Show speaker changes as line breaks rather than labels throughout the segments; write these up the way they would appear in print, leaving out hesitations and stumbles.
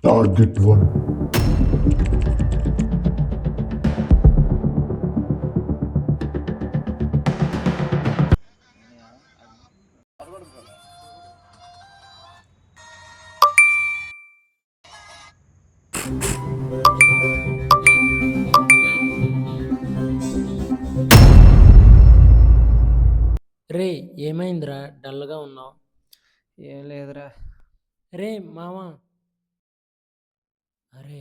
Target 1.
రే ఏమైందిరా డల్గా ఉన్నావు?
ఏం లేదురా.
రే మామా, అరే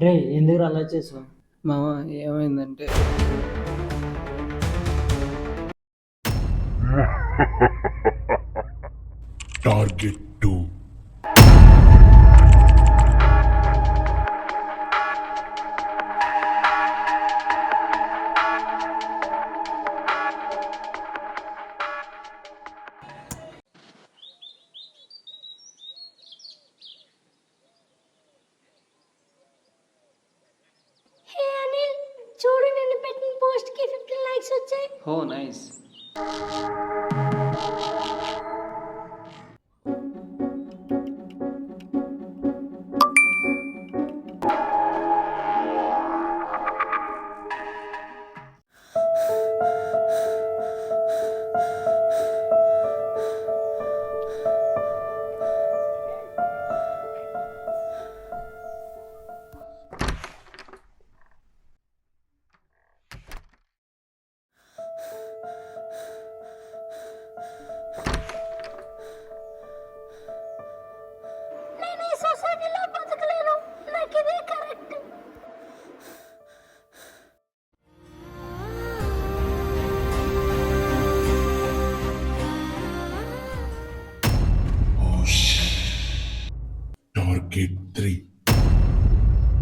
రే ఎందుకు అలా చేసావు?
మామ ఏమైందంటే
Target 2.
హే అనిల్, చూడు నేను పెట్టిన పోస్ట్ కి 15 లైక్స్ వచ్చాయి.
హో నైస్.
నేను ఈ సొసైటీలో బతకలేను, నాకు ఇదే కరెక్ట్.
Oh shit. Target 3.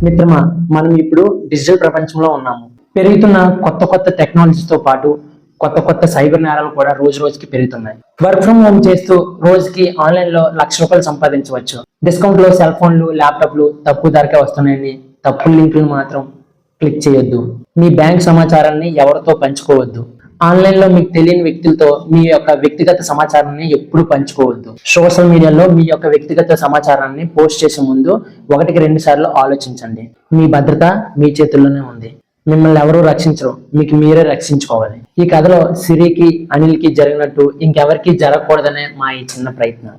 మిత్రమా, మనం ఇప్పుడు డిజిటల్ ప్రపంచంలో ఉన్నాము. పెరుగుతున్న కొత్త కొత్త టెక్నాలజీతో పాటు కొత్త కొత్త సైబర్ నేరాలు కూడా రోజు రోజుకి పెరుగుతున్నాయి. వర్క్ ఫ్రమ్ హోమ్ చేస్తూ రోజుకి ఆన్లైన్ లో ₹1,00,000 సంపాదించవచ్చు. డిస్కౌంట్ లో సెల్ ఫోన్లు, ల్యాప్టాప్లు తక్కువ ధరకే వస్తున్నాయని తప్పుడు లింకులు మాత్రం క్లిక్ చేయొద్దు. మీ బ్యాంక్ సమాచారాన్ని ఎవరితో పంచుకోవద్దు. ఆన్లైన్ లో మీకు తెలియని వ్యక్తులతో మీ యొక్క వ్యక్తిగత సమాచారాన్ని ఎప్పుడు పంచుకోవద్దు. సోషల్ మీడియాలో మీ యొక్క వ్యక్తిగత సమాచారాన్ని పోస్ట్ చేసే ముందు 1-2 సార్లు ఆలోచించండి. మీ భద్రత మీ చేతుల్లోనే ఉంది. మిమ్మల్ని ఎవరూ రక్షించరు, మీకు మీరే రక్షించుకోవాలి. ఈ కథలో సిరికి, అనిల్కి జరిగినట్టు ఇంకెవరికి జరగకూడదనే మా ఈ చిన్న ప్రయత్నం.